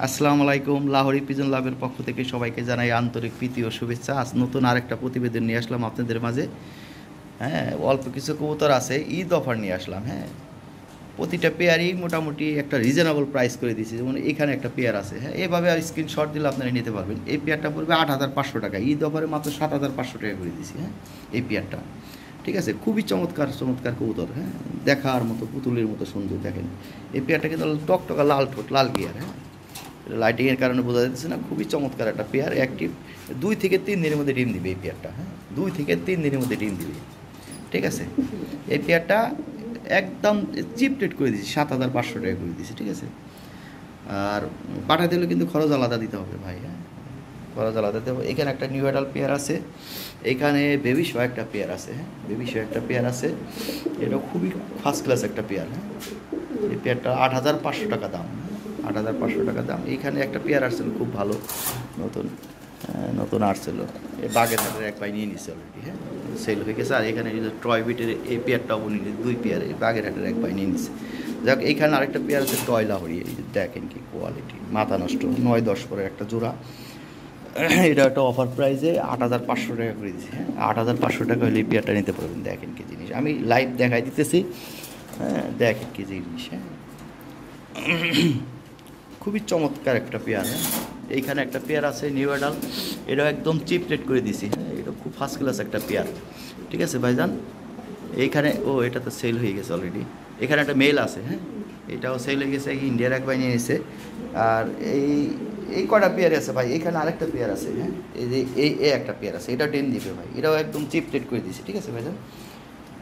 আসসালামু আলাইকুম। লাহোরি পিজন লাভের পক্ষ থেকে সবাইকে জানাই আন্তরিক প্রীতি ও শুভেচ্ছা। আজ নতুন আরেকটা প্রতিবেদন নিয়ে আসলাম আপনাদের মাঝে। হ্যাঁ, অল্প কিছু কবুতর আছে, ঈদ অফার নিয়ে আসলাম। হ্যাঁ, প্রতিটা পেয়ারই মোটামুটি একটা রিজনেবল প্রাইস করে দিয়েছি। যেমন এখানে একটা পেয়ার আছে, হ্যাঁ, এভাবে আর স্ক্রিনশট দিলে আপনারা নিতে পারবেন। এই পেয়ারটা পড়বে 8,500 টাকা, ঈদ অফারে মাত্র 7,500 টাকা করে দিয়েছি। হ্যাঁ, এই পেয়ারটা ঠিক আছে, খুবই চমৎকার চমৎকার কবুতর। হ্যাঁ, দেখার মতো পুতুলের মতো সুন্দর। দেখেন এই পেয়ারটা কিন্তু টকটকা লাল ঠোঁট, লাল গিয়ার। হ্যাঁ, লাইটিংয়ের কারণে বোঝা যাচ্ছে না, খুবই চমৎকার একটা পেয়ার। অ্যাক্টিভ 2 থেকে 3 দিনের মধ্যে ডিম দিবে এই পেয়ারটা। হ্যাঁ, 2 থেকে 3 দিনের মধ্যে ডিম দিবে। ঠিক আছে, এই পেয়ারটা একদম চিপ রেট করে দিয়েছি, 7,500 টাকা করে দিয়েছি। ঠিক আছে, আর পাঠাতে হলে কিন্তু খরচ আলাদা দিতে হবে ভাই। হ্যাঁ, খরচ আলাদা দিতে হবে। এখানে একটা নিউ অ্যাডাল্ট পেয়ার আছে, এখানে বেবি শো একটা পেয়ার আছে। হ্যাঁ, বেবি শো একটা পেয়ার আছে, এটা খুবই ফার্স্ট ক্লাস একটা পেয়ার। হ্যাঁ, এই পেয়ারটা 8,500 টাকা দাম। 8,500 টাকা দাম। এইখানে একটা পেয়ার আসছিল খুব ভালো, নতুন নতুন আসছিল। এই বাগের হাটের এক পাই নিয়ে নিচ্ছে অলরেডি। হ্যাঁ, সেল হয়ে গেছে। আর এখানে ট্রয় বিটের এই পেয়ারটাও উনি 2 পেয়ার এই বাগের হাটের এক পাই নিয়ে নিচ্ছে। যাক, এইখানে আরেকটা পেয়ার আছে টয় লাহোরি। এই যে দেখেন কি কোয়ালিটি, মাথা নষ্ট, 9-10 করে একটা জোড়া। এটা একটা অফার প্রাইসে 8,500 টাকা করে দিচ্ছি। হ্যাঁ, 8,500 টাকা হলে এই পেয়ারটা নিতে পারবেন। দেখেন কি জিনিস, আমি লাইভ দেখাই দিতেছি। হ্যাঁ, দেখেন কি জিনিস। হ্যাঁ, খুবই চমৎকার একটা পেয়ার। হ্যাঁ, এইখানে একটা পেয়ার আছে নিউ অ্যাডাল, এটাও একদম চিপ রেট করে দিছি। হ্যাঁ, এটা খুব ফার্স্ট ক্লাস একটা পেয়ার। ঠিক আছে ভাইজান, এইখানে এটা তো সেল হয়ে গেছে অলরেডি। এখানে একটা মেল আছে। হ্যাঁ, এটাও সেল হয়ে গেছে, ইন্ডিয়ার এক ভাই নিয়ে এসেছে। আর এই এই কটা পেয়ার আছে ভাই, এখানে আরেকটা পেয়ার আছে। হ্যাঁ, এই যে এই একটা পেয়ার আছে, এটা টেন দিবে ভাই, এটাও একদম চিপ রেট করে দিছি। ঠিক আছে ভাইজান,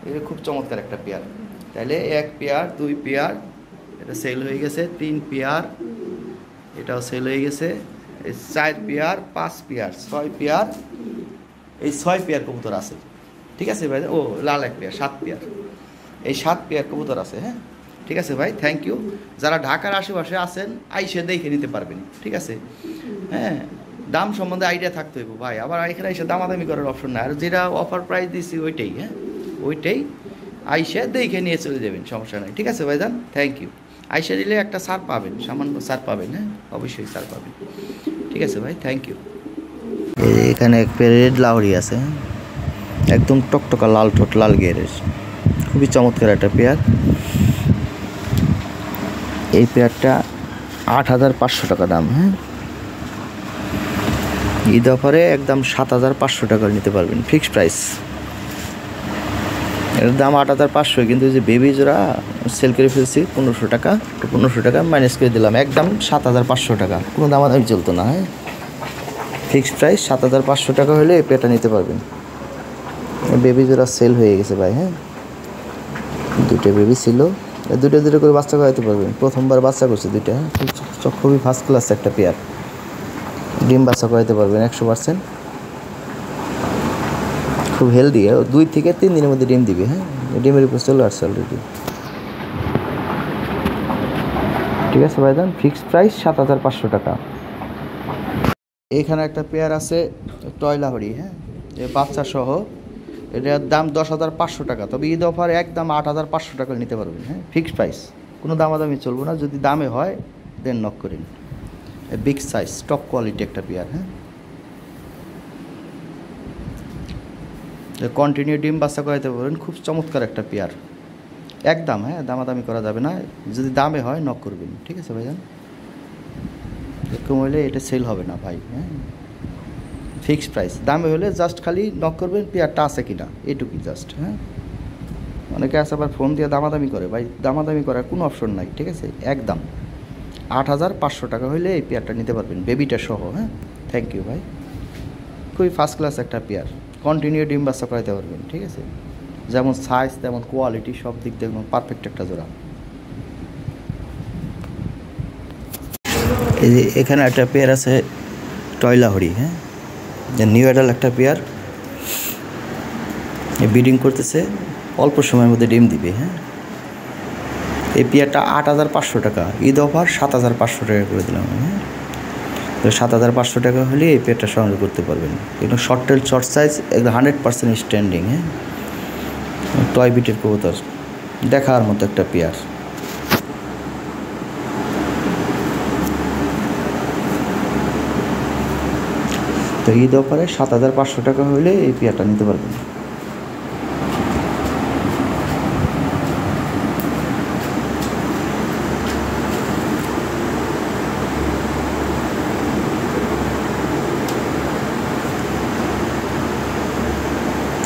এটা খুব চমৎকার একটা পেয়ার। তাহলে 1 পেয়ার, 2 পেয়ার, এটা সেল হয়ে গেছে। 3 পেয়ার, এটাও সেল হয়ে গেছে। এই 4 পেয়ার, 5 পেয়ার, 6 পেয়ার, এই 6 পেয়ার কবুতর আছে। ঠিক আছে ভাই, লাল এক পেয়ার, 7 পেয়ার, এই 7 পেয়ার কবুতর আছে। হ্যাঁ, ঠিক আছে ভাই, থ্যাংক ইউ। যারা ঢাকার আশেপাশে আছেন আইসে দেখে নিতে পারবেন। ঠিক আছে, হ্যাঁ, দাম সম্বন্ধে আইডিয়া থাকতে হইব ভাই, আবার এখানে এসে দামাদামি করার অপশন নাই। আর যেটা অফার প্রাইস দিচ্ছি ওইটাই। হ্যাঁ, ওইটাই আইসে দেখে নিয়ে চলে যাবেন, সমস্যা নাই। ঠিক আছে ভাইজান, থ্যাংক ইউ। আইসে দিলে একটা ছাড় পাবেন, সামান্য ছাড় পাবেন। হ্যাঁ, অবশ্যই ছাড় পাবেন। ঠিক আছে ভাই, থ্যাংক ইউ। এখানে এক পেয়ার রেড লাহোরি আছে, একদম টকটকা লাল ঠোঁট, লাল গিয়ারের, খুবই চমৎকার একটা পেয়ার। এই পেয়ারটা 8,500 টাকা দাম। হ্যাঁ, ঈদ অফারে একদম 7,500 টাকা নিতে পারবেন, ফিক্সড প্রাইস। এর দাম 8,500, কিন্তু যে বেবি জোড়া সেল করে ফেলছি 1,500 টাকা, 1,500 টাকা মাইনাস করে দিলাম, একদম 7,500 টাকা, কোনো দামাদামি চলতো না। হ্যাঁ, ফিক্সড প্রাইস 7,500 টাকা হলে এই পেয়ারটা নিতে পারবেন। বেবি জোড়া সেল হয়ে গেছে ভাই। হ্যাঁ, 2টা বেবি ছিল, 2টা করে বাচ্চা করাইতে পারবেন। প্রথমবার বাচ্চা করছে 2টা। হ্যাঁ, খুবই ফার্স্ট ক্লাস একটা পেয়ার, ডিম বাচ্চা করাইতে পারবেন 100%। খুব হেলদি, 2 থেকে 3 দিনের মধ্যে ডিম দিবে। হ্যাঁ, ডিমের উপর চলে আসছে অলরেডি। ঠিক আছে ভাইজান, ফিক্সড প্রাইস 7,500 টাকা। এখানে একটা পেয়ার আছে টয় লাহোরি। হ্যাঁ, বাচ্চা সহ, এটার দাম 10,500 টাকা, তবে ঈদ অফার একদম 8,500 টাকা নিতে পারবেন। হ্যাঁ, ফিক্সড প্রাইস, কোনো দামাদামি চলবো না। যদি দামে হয় দেন নক করেন। বিগ সাইজ, টপ কোয়ালিটি একটা পেয়ার। হ্যাঁ, কন্টিনিউ ডিম বাচ্চা করাইতে পারবেন, খুব চমৎকার একটা পেয়ার একদম। হ্যাঁ, দামাদামি করা যাবে না, যদি দামে হয় নক করবেন। ঠিক আছে ভাইজান, এরকম হলে এটা সেল হবে না ভাই। হ্যাঁ, ফিক্সড প্রাইস, দামে হলে জাস্ট খালি নক করবেন পেয়ারটা আছে কিনা, এটুকুই জাস্ট। হ্যাঁ, অনেকে আছে আবার ফোন দিয়ে দামাদামি করে, ভাই দামাদামি করার কোনো অপশন নাই। ঠিক আছে, একদম 8,500 টাকা হলে এই পেয়ারটা নিতে পারবেন, বেবিটা সহ। হ্যাঁ, থ্যাংক ইউ ভাই, খুবই ফার্স্ট ক্লাস একটা পেয়ার, কন্টিনিউ ডিম বাচ্চা করাইতে পারবেন। ঠিক আছে, যেমন সাইজ তেমন কোয়ালিটি, সব দিক দিয়ে একদম পারফেক্ট একটা জোড়া। এই যে এখানে একটা পেয়ার আছে টয় লাহোরি। হ্যাঁ, নিউ অ্যাডাল একটা পেয়ার, ব্রিডিং করতেছে, অল্প সময়ের মধ্যে ডিম দিবে। হ্যাঁ, এই পেয়ারটা 8,500 টাকা, ঈদ অফার 7,500 টাকা করে দিলাম। হ্যাঁ, তো 7,500 টাকা হলে এই পেয়ারটা সংগ্রহ করতে পারবেন। এগুলো শর্ট টেল, শর্ট সাইজ, এগুলো 100% স্ট্যান্ডিং। হ্যাঁ, টয় বিটের কবুতর, দেখার মতো একটা পেয়ার। তো ঈদ অফারে 7,500 টাকা হলে এই পেয়ারটা নিতে পারবেন।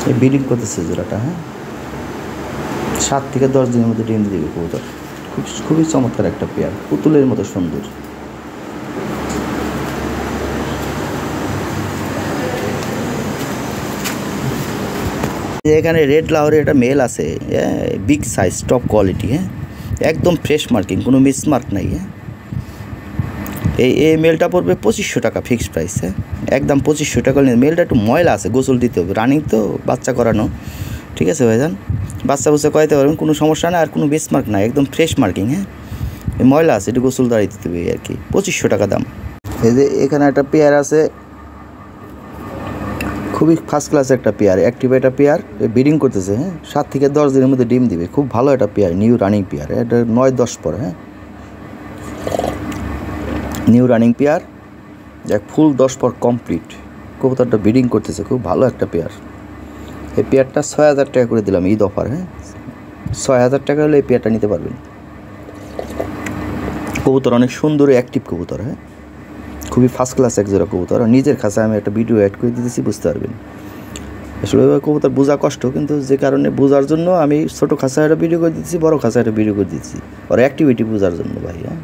এই ব্রিডিং করতেছে জোড়াটা, হ্যাঁ 7 থেকে 10 দিনের মধ্যে ডিম দিয়ে দেবে কবুতর। খুবই চমৎকার একটা পেয়ার, পুতুলের মতো সুন্দর। এখানে রেড লাহোরে একটা মেল আছে, বিগ সাইজ, টপ কোয়ালিটি, হ্যাঁ একদম ফ্রেশ মার্কিং, কোনো মিসমার্ক নাই। হ্যাঁ এই মেলটা পড়বে 2500 টাকা ফিক্সড প্রাইস। হ্যাঁ একদম 2500 টাকা। মেলটা একটু ময়লা আছে, গোসল দিতে হবে, রানিং তো, বাচ্চা করানো, ঠিক আছে ভাইজান, বাচ্চা করাইতে পারবেন, কোনো সমস্যা নেই, আর কোনো মিসমার্ক নাই, একদম ফ্রেশ মার্কিং। হ্যাঁ ময়লা আছে, একটু গোসল দাঁড়িয়ে দিতে হবে আর কি, 2500 টাকা দাম। এই যে এখানে একটা পেয়ার আছে, খুবই ফার্স্ট ক্লাস একটা পেয়ার, অ্যাক্টিভ একটা পেয়ার, ব্রিডিং করতেছে। হ্যাঁ 7 থেকে 10 দিনের মধ্যে ডিম দিবে, খুব ভালো একটা পেয়ার, নিউ রানিং পেয়ার, এটা 9-10 পর। হ্যাঁ নিউ রানিং পেয়ার, এক ফুল 10 পর কমপ্লিট, কবুতরটা ব্রিডিং করতেছে, খুব ভালো একটা পেয়ার। এই পেয়ারটা 6,000 টাকা করে দিলাম ঈদ অফার। হ্যাঁ 6,000 টাকা হলে এই পেয়ারটা নিতে পারবেন। কবুতর অনেক সুন্দর অ্যাক্টিভ কবুতর। হ্যাঁ খুবই ফার্স্ট ক্লাস এক জোড়া কবুতর। নিজের খাঁচায় আমি একটা ভিডিও অ্যাড করে দিতেছি, বুঝতে পারবেন। আসলে কবুতর বোঝা কষ্ট, কিন্তু যে কারণে বোঝার জন্য আমি ছোটো খাঁচায় একটা ভিডিও করে দিচ্ছি, বড়ো খাঁচায় একটা ভিডিও করে দিচ্ছি, ওর অ্যাক্টিভিটি বোঝার জন্য ভাই। হ্যাঁ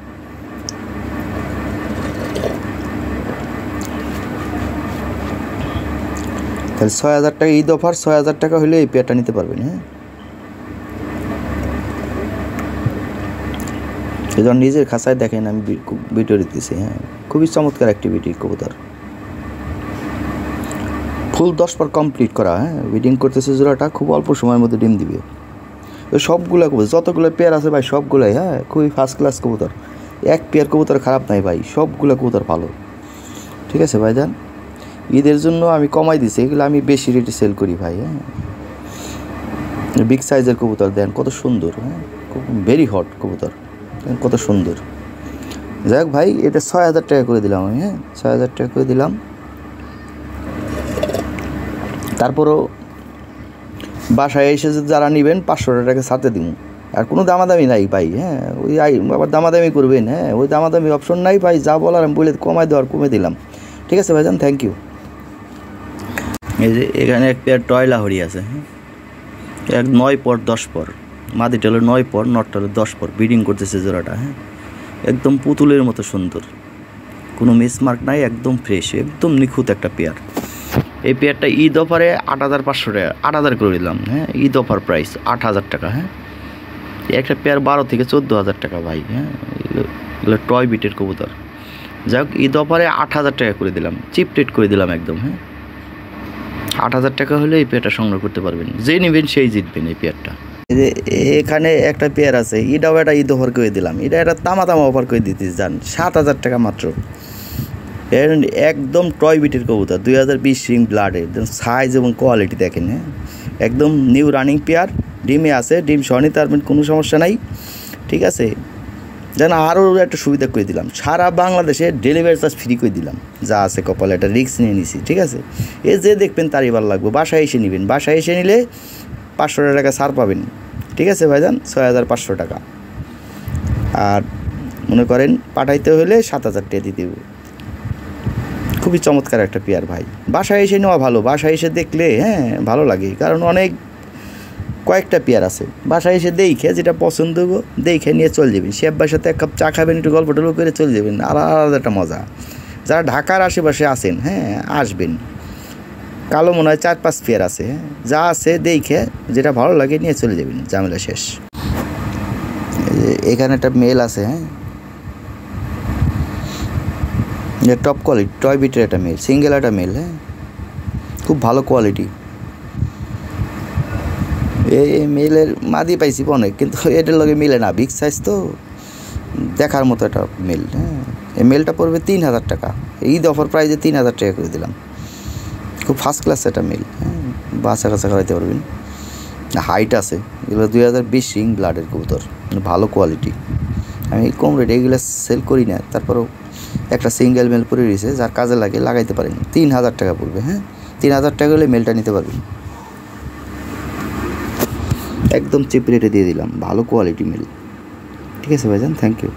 তাহলে 6,000 টাকা ঈদ অফার, 6,000 টাকা হলে এই পেয়ারটা নিতে পারবেন। হ্যাঁ এই ধর নিজের খাঁচায় দেখেন আমি ভিডিও দিতেছি। হ্যাঁ খুবই চমৎকার অ্যাক্টিভিটি কবুতর, ফুল 10 পর কমপ্লিট করা। হ্যাঁ ব্রিডিং করতেছে জোড়াটা, খুব অল্প সময়ের মধ্যে ডিম দিবে। সবগুলো কবুতর, যতগুলো পেয়ার আছে ভাই সবগুলোই, হ্যাঁ খুবই ফার্স্ট ক্লাস কবুতর, এক পেয়ার কবুতর খারাপ নাই ভাই, সবগুলো কবুতর ভালো। ঠিক আছে ভাইজান, ঈদের জন্য আমি কমাই দিছি, এগুলো আমি বেশি রেটে সেল করি ভাই। হ্যাঁ বিগ সাইজের কবুতর দেন, কত সুন্দর। হ্যাঁ ভেরি হট কবুতর, কত সুন্দর। যাই হোক ভাই, এটা 6,000 টাকা করে দিলাম আমি। হ্যাঁ 6,000 টাকা করে দিলাম। তারপরও বাসায় এসে যারা নেবেন 500 টাকা সাথে দিব, আর কোনো দামাদামি নাই ভাই। হ্যাঁ ওই আবার দামাদামি করবেন, হ্যাঁ ওই দামাদামি অপশন নাই ভাই, যা বলার আমি বলে কমাই দেওয়ার কমে দিলাম। ঠিক আছে ভাইজান, থ্যাংক ইউ। এই যে এখানে এক পেয়ার টয় লাহোরি আছে। হ্যাঁ 9 পর 10 পর, মাদিটা হলো 9 পর, নটটা হলো 10 পর, ব্রিডিং করতেছে জোড়াটা। হ্যাঁ একদম পুতুলের মতো সুন্দর, কোনো মিসমার্ক নাই, একদম ফ্রেশ, একদম নিখুঁত একটা পেয়ার। এই পেয়ারটা ঈদ অফারে 8,500 টাকা, 8,000 করে দিলাম। হ্যাঁ ঈদ অফার প্রাইস 8,000 টাকা। হ্যাঁ একটা পেয়ার 12 থেকে 14,000 টাকা ভাই। হ্যাঁ এগুলো টয় বিটের কবুতর। যাই হোক ঈদ অফারে 8,000 টাকা করে দিলাম, চিপ রেট করে দিলাম একদম। হ্যাঁ 8,000 টাকা হলে এই পেয়ারটা সংগ্রহ করতে পারবেন, যে নেবেন সেই জিতবেন এই পেয়ারটা। এই যে এখানে একটা পেয়ার আছে, এটাও একটা ঈদ অফার করে দিলাম, এটা একটা তামা অফার করে দিতে যান, 7,000 টাকা মাত্র। একদম টয় বিটের কবুতর, 2020 রিং ব্লাডের, সাইজ এবং কোয়ালিটি দেখেন। হ্যাঁ একদম নিউ রানিং পেয়ার, ডিমে আছে, ডিম সহ নিতে পারবেন, কোনো সমস্যা নাই। ঠিক আছে, যেন আরও একটা সুবিধা করে দিলাম, সারা বাংলাদেশে ডেলিভারি চার্জ ফ্রি করে দিলাম, যা আছে কপালে একটা রিস্ক নিয়ে নিছি। ঠিক আছে, এ যে দেখবেন তারই ভালো লাগবে, বাসায় এসে নেবেন, বাসায় এসে নিলে 500 টাকা ছাড় পাবেন। ঠিক আছে ভাইজান, 6,500 টাকা। আর মনে করেন পাঠাইতে হলে 7,000 টাকা দিতে হবে। খুবই চমৎকার একটা পেয়ার ভাই, বাসায় এসে নেওয়া ভালো, বাসায় এসে দেখলে হ্যাঁ ভালো লাগে, কারণ অনেক কয়েকটা পেয়ার আছে, বাসায় এসে দেখে যেটা পছন্দ হবো দেখে নিয়ে চলে যাবেন, শেফবার সাথে 1 কাপ চা খাবেন, একটু গল্প টল্প করে চলে যাবেন, আলাদা একটা মজা। যারা ঢাকার আশেপাশে আছেন, হ্যাঁ আসবেন, কালো মনে হয় 4-5 পেয়ার আছে। হ্যাঁ যা আছে দেখে যেটা ভালো লাগে নিয়ে চলে যাবেন, ঝামেলা শেষ। এখানে একটা মেল আছে। হ্যাঁ টপ কোয়ালিটি, টয় বিটের একটা মেল, সিঙ্গেল একটা মেল। হ্যাঁ খুব ভালো কোয়ালিটি। এই মেলের মাদি পাইছি অনেক, কিন্তু এটার লগে মিলে না, বিগ সাইজ তো, দেখার মতো একটা মেল। হ্যাঁ এই মেলটা পড়বে 3,000 টাকা, ঈদ অফার প্রাইজে 3,000 টাকা করে দিলাম। খুব ফার্স্ট ক্লাস একটা মেল। হ্যাঁ বাচ্চা কাছা খাওয়াইতে পারবেন, হাইট আছে। এগুলো 2020 রিং ব্লাডের কবুতর, ভালো কোয়ালিটি। আমি কম রেটে এগুলো সেল করি না, তারপরেও একটা সিঙ্গেল মেল পরে রয়েছে, যার কাজে লাগে লাগাইতে পারেন। 3000 টাকা পড়বে। হ্যাঁ, 3000 টাকা হলে মেলটা নিতে পারবেন। একদম চিপ রেটে দিয়ে দিলাম, ভালো কোয়ালিটি মেল। ঠিক আছে ভাইজান, থ্যাংক ইউ।